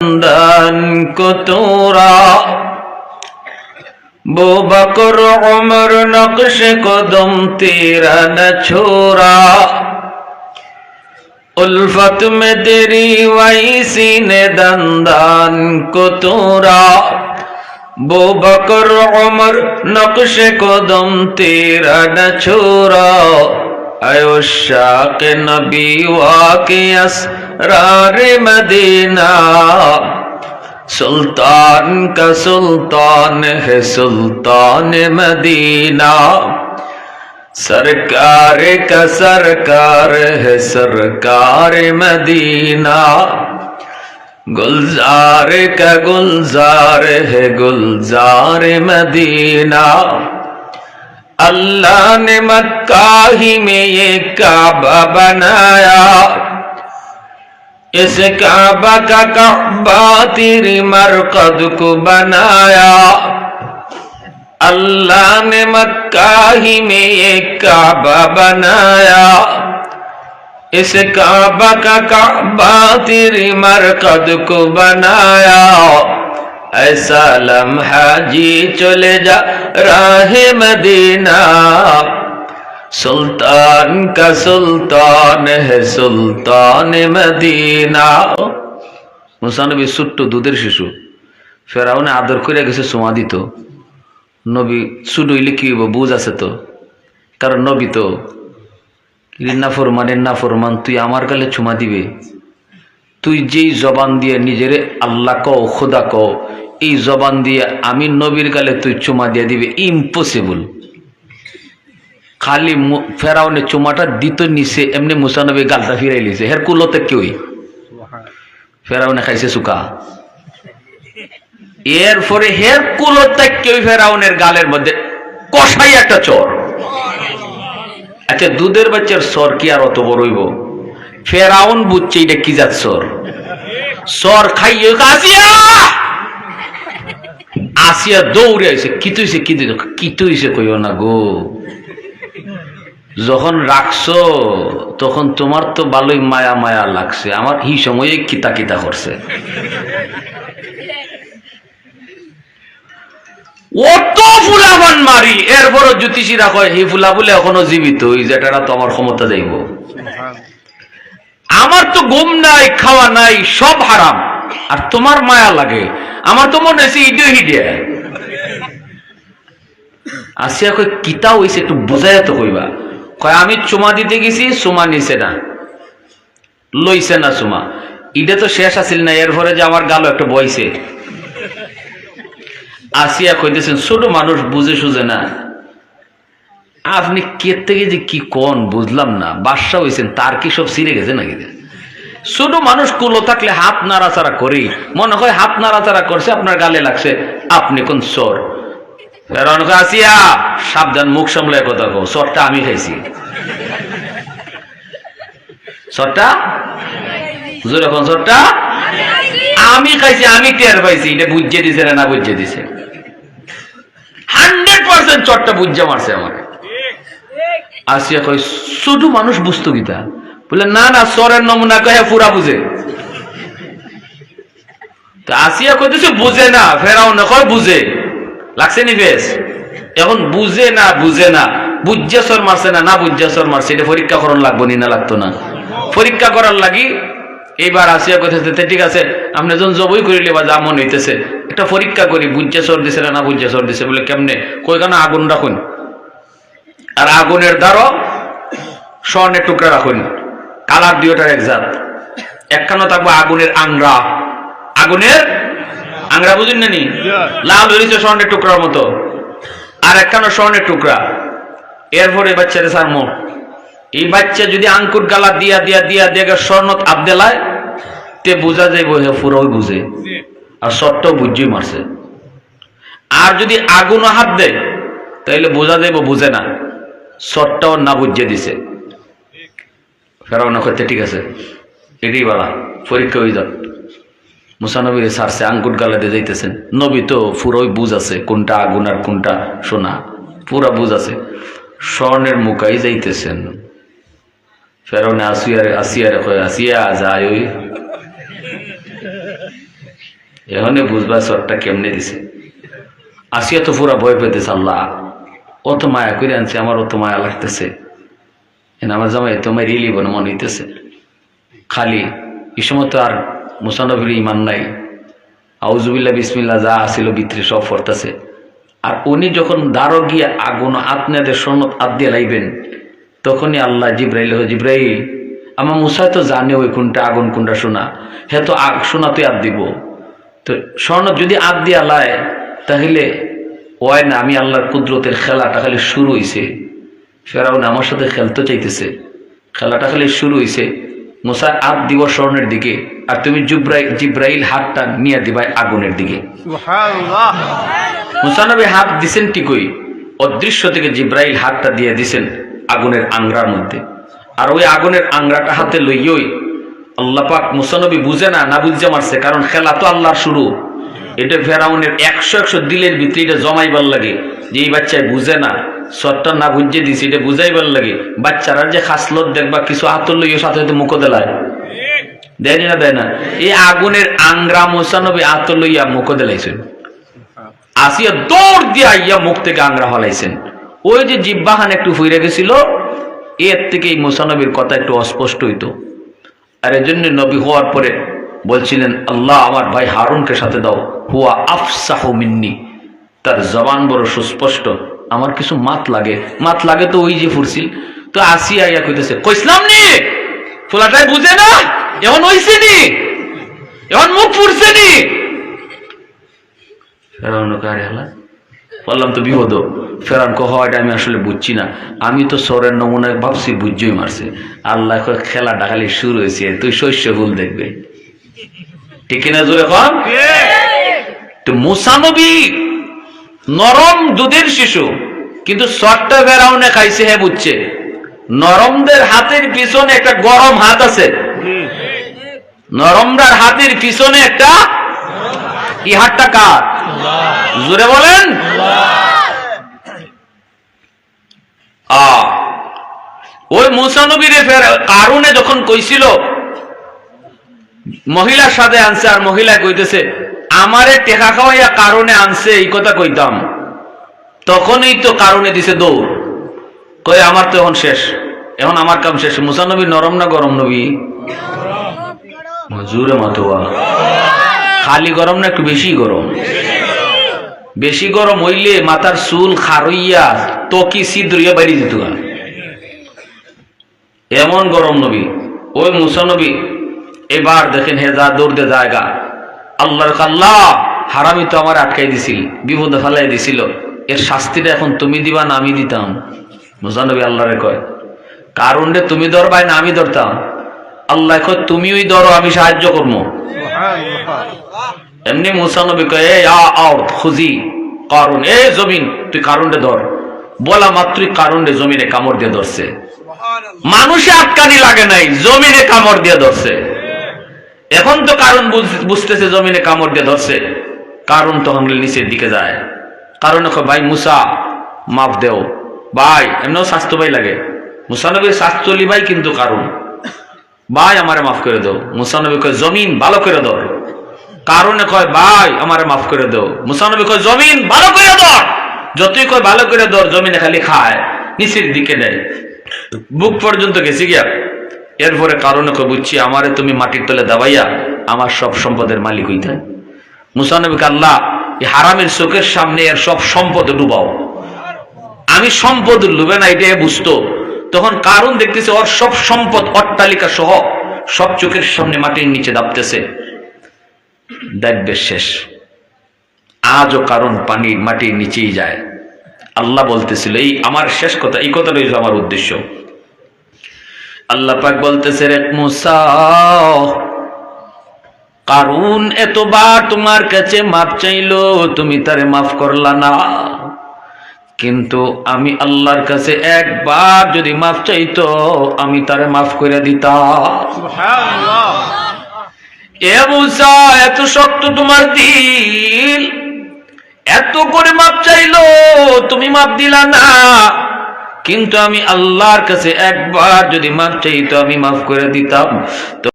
दान को तोरा बो बकर उमर नक्श कदम तेरा न छोड़ा उल्फत में तेरी वैसी ने दंदान को तोड़ा बो बकर उमर नक्श कदम तेरा न छोड़ा आयो शाक़ नबी वाक़े असरार मदीना सुल्तान का सुल्तान है सुल्तान मदीना सरकार का सरकार है सरकार मदीना गुलजार का गुलजार है गुलजार मदीना अल्लाह ने मक्का ही में ये काबा बनाया इस काबा का काबा तेरी मरकद को बनाया अल्लाह ने मक्का ही में ये काबा बनाया इस काबा का काबा तेरी मरकद को बनाया ऐसा लम्हा जी चले जा राहे मदीना सुल्तान का सुल्तान है सुल्तान मदीना मूसा नबी छुट्टो दूधेर शिशु ফেরাউনে আদর করে গেছে চুমা দিত নবী শুধু হইলে কি হইব বুঝ আছে তো কারণ নবী তো নাফরমান তুই আমার গালে চুমা দিবে তুই যেই জবান দিয়ে নিজেরে আল্লাহ কও খোদা কও এই জবান দিয়ে আমি নবীর গালে তুই চুমা দিয়ে দিবে ইম্পসিবল খালি ফেরাউনে চুমাটা দিত নিছে এমনি মুসা নবী গালটা ফিরাই লিছে হের কুলতে কেউই ফেরাউনে খাইছে সুকা এরপরে হের কুলতে কেউ ফেরাউনের গালের মধ্যে কষাই একটা চর আচ্ছা দুধের বাচ্চার সর কি আর অত বড় হইব ফেরাউন বুঝছে এটা কি জাত সর সর খাইয়ে আসিয়া আসিয়া দৌড়ে আইছে কিতু হইছে কইও না গো যখন রাখছো তখন তোমার তো ভালোই মায়া মায়া লাগছে আমার এই সময়ে কিতা কিতা করছে অত ফুলাবান মারি এরপর জ্যোতিষীরা কয় হি ফুলা বলে এখনো জীবিত ওই যেটা তো আমার ক্ষমতা যাইব আমার তো ঘুম নাই খাওয়া নাই সব হারাম আর তোমার মায়া লাগে আমার তো মনে হয়েছে ইডিও হিডিয়া আসিয়া কই কিতা হইছে একটু বুঝাইয়া তো কইবা কয় আমি চুমা দিতে গেছি চুমা নিছে না লইছে না চুমা ইডে তো শেষ আছিল না এরপরে যে আমার গালো একটা বইছে আসিয়া কইতেছেন ছোট মানুষ বুঝে সুঝে না আপনি কে থেকে যে কি কোন বুঝলাম না বাদশা হইছেন তার কি সব ছিঁড়ে গেছে নাকি ছোট মানুষ কুলো থাকলে হাত নাড়াচাড়া করি মনে হয় হাত নাড়াচাড়া করছে আপনার গালে লাগছে আপনি কোন চোর আসিয়া সাবধান মুখ সামলায় কথা কো চরটা আমি খাইছি চরটা হুজুর এখন চরটা আমি খাইছি আমি টের পাইছি এটা বুঝিয়ে দিছে না বুঝিয়ে দিছে 100% চরটা বুঝে মারছে আমার আসিয়া কই ছোট মানুষ বুঝতো গীতা বলে না না চরের নমুনা কয়ে পুরা বুঝে তো আসিয়া কইতেছে বুঝে না ফেরাও না কয় বুঝে লাগছে নি বেশ এখন বুঝে না বুঝে সর মারছে না বুঝে সর মারছে এটা পরীক্ষা করণ লাগবো নি না লাগতো না পরীক্ষা করার লাগি এইবার আসিয়া কইতেছে ঠিক আছে আপনি যখন জবই করিলে বা যা মন হইতেছে একটা পরীক্ষা করি বুঝে সর দিছে না বুঝে সর দিছে বলে কেমনে কই কেন আগুন রাখুন আর আগুনের দ্বারা স্বর্ণের টুকরা রাখুন কালার দুইটার এক জাত একখানো থাকবো আগুনের আংরা বুঝুন না নি লাল হয়েছে স্বর্ণের টুকরার মতো আর একখানো স্বর্ণের টুকরা এরপরে বাচ্চারে সারমো এই বাচ্চা যদি আঙ্কুর গালা দিয়া দিয়া দিয়া দিয়া স্বর্ণ আবদেলায় তে বোঝা যাইব হে পুরোই বুঝে আর শর্টটাও বুঝেই মারছে আর যদি আগুনও হাত দেয় তাইলে বোঝা যাইব বুঝে না শর্টটাও না বুঝিয়ে দিছে ফেরাও না করতে ঠিক আছে এটাই বলা পরীক্ষা হয়ে যাক মুসা নবী সারছে আঙ্গুর গালা দিয়ে যাইতেছেন নবী তো পুরোই বুঝ আছে কোনটা আগুন আর কোনটা সোনা পুরা বুঝ আছে স্বর্ণের মুখাই যাইতেছেন ফেরাউনে আসিয়ারে কয় আসিয়া যায় ওই এখানে বুঝবা চটটা কেমনে দিছে। আসিয়া তো পুরা ভয় পেতেছে, আল্লাহ অত মায়া করে আনছে, আমার অত মায়া লাগতেছে, আমার জামাই তোমার রিলিব মনে হইতেছে। খালি এই সময় তো আর মুসা নবীর ইমান নাই, আউজুবিল্লাহ বিসমিল্লাহ যা আসিল ভিতরে সব ফরতেছে। আর উনি যখন দাঁড়ো গিয়ে আগুন আপনাদের সনদ আদ দিয়ে লাইবেন, তখনই আল্লাহ জিব্রাইল আমার মুসা তো জানে ওই কোনটা আগুন কোনটা সোনা, হ্যাঁ তো সোনা তুই আদ দিব, তো স্বর্ণ যদি আদ দিয়া লায় তাহলে ওই না, আমি আল্লাহর কুদরতের খেলাটা খালি শুরু হইছে। ফেরাউন আমার সাথে খেলতে চাইতেছে, খেলাটা খালি শুরু হইছে। মুসা আদ দিব স্বর্ণের দিকে, আর তুমি জিব্রাইল হাতটা নিয়ে দিবা আগুনের দিকে। মুসা নবী হাত দিছেন ঠিকই, অদৃশ্য থেকে জিব্রাইল হাতটা দিয়ে দিছেন আগুনের আংরার মধ্যে। আর ওই আগুনের আংরাটা হাতে লইয়ই আল্লাহ পাক, মুসা নবী বুঝে না বুঝে মারছে, কারণ খেলা তো আল্লাহর শুরু। এটা ফেরাউনের 100 দিলের ভিতরে এটা জমাইবার লাগে, যে এই বাচ্চায় বুঝে না, সরটা না বুঝে দিছে, এটা বুঝাইবার লাগে। বাচ্চারা যে খাসলত দেখবা কিছু আতর লইয়ে সাথে সাথে মুখ দেলায়, দেয় না। এই আগুনের আংরা মুসা নবী আতর লইয়া মুখ দেলাইছেন, আসিয়া দৌড় দিয়া ইয়া মুখ থেকে আংরা হলাইছেন। ওই যে জিব্বাহান একটু ফুইরে গেছিল, এর থেকে এই মুসা নবীর কথা একটু অস্পষ্ট হইতো। আর এর জন্য নবী হওয়ার পরে বলছিলেন, আল্লাহ আমার ভাই হারুনকে সাথে দাও, হুয়া আফসাহু মিন্নি, তার জবান বড় সুস্পষ্ট, আমার কিছু মাত লাগে তো ওই যে ফুরছিল। তো আসিয়া ইয়া কইতেছে, কইসলাম নি ফুলাটাই বুঝে না, এমন হইছে নি, এমন মুখ ফুরছে নি। ফেরাউন কারে হালা বললাম তো বিপদ। ফেরাউন কহ এটা আমি আসলে বুঝছি না, আমি তো সরের নমুনায় ভাবছি বুঝছই মারছে। আল্লাহ খেলা ডাকালি শুরু হয়েছে, তুই শস্য ফুল দেখবে, ঠিক কিনা জোরে কম। তো মুসা নবী নরম দুধের শিশু, কিন্তু সটটা ফেরাউনে খাইছে, হ্যাঁ বুঝছে। নরমদের হাতের পিছনে একটা গরম হাত আছে, নরমদার হাতের পিছনে একটা কি হাতটা কার? জোরে বলেন। ওই মুসা নবীর কারণে যখন কইছিল মহিলার সাথে আনছে, আর মহিলা কইতেছে আমারে টেকা খাওয়াইয়া কারণে আনছে, এই কথা কইতাম, তখনই তো কারণে দিছে দৌড়, কই আমার তো এখন শেষ, এখন আমার কাম শেষ। মুসা নবী নরম না গরম নবী? জোরে মাতোয়া, খালি গরম না একটু বেশি গরম? বেশি গরম হইলে মাথার চুল খারইয়া তকি ছিদ্রিয়া বাইরে দিত, এমন গরম নবী। ওই মুসা নবী এবার দেখেন হে যা দৌড় দে জায়গা, আল্লাহর আল্লাহ হারামি তো আমার আটকাই দিছিল, বিপদে ফেলাই দিছিল, এর শাস্তিটা এখন তুমি দিবা না আমি দিতাম? মুসা নবী আল্লাহরে কয়, কারণ রে তুমি ধরবাই না আমি ধরতাম? আল্লাহ কয় তুমি ওই ধরো, আমি সাহায্য করবো। এমনি মুসা নবী কয় খুঁজি কারণ, এ জমিন তুই কারণে ধর, বলা মাত্রই কারণে জমিনে কামড় দিয়ে ধরছে। মানুষে আটকানি লাগে নাই, জমিনে কামড় দিয়ে ধরছে। এখন তো কারণ বুঝতেছে জমিনে কামড় দিয়ে ধরছে, কারণ তখন নিচের দিকে যায়। কারণ ভাই মুসা মাফ দেও ভাই, এমনিও স্বাস্থ্য ভাই লাগে, মুসা নবীর স্বাস্থ্যলি ভাই, কিন্তু কারণ ভাই আমারে মাফ করে দাও। মুসা নবী কয় জমিন ভালো করে ধর, কারণে কয় ভাই আমারে মাফ করে দাও। মুসা নবী কয় জমিন ভালো করে ধর, যতই কয় ভালো করে ধর, জমিনে খালি খায়, নিচের দিকে নেয়, বুক পর্যন্ত গেছি গিয়া। এরপরে কারণে কয় বুঝছি, আমারে তুমি মাটির তলে দাবাইয়া আমার সব সম্পদের মালিক হইতে। মুসা নবীকে আল্লাহ এই হারামের চোখের সামনে এর সব সম্পদ ডুবাও, আমি সম্পদ লুবে না এটা বুঝতো। তখন কারণ দেখতেছে ওর সব সম্পদ অট্টালিকা সহ সব চোখের সামনে মাটির নিচে দাবতেছে, দেখবে শেষ। আজও কারণ পানির মাটির নিচেই যায়। আল্লাহ বলতেছিল এই আমার শেষ কথা, এই কথা রয়েছে আমার উদ্দেশ্য। আল্লাহ পাক বলতেছে রে মুসা, কারণ এতবার তোমার কাছে মাফ চাইলো, তুমি তারে মাফ করলা না, কিন্তু আমি আল্লাহর কাছে একবার যদি মাফ চাইতো আমি তারে মাফ করে দিতাম। সুবহানাল্লাহ। এ মুসা এত শক্ত তোমার দিল, এত করে মাপ চাইলো তুমি মাপ দিলা না, কিন্তু আমি আল্লাহর কাছে একবার যদি মাপ চাইতো আমি মাফ করে দিতাম।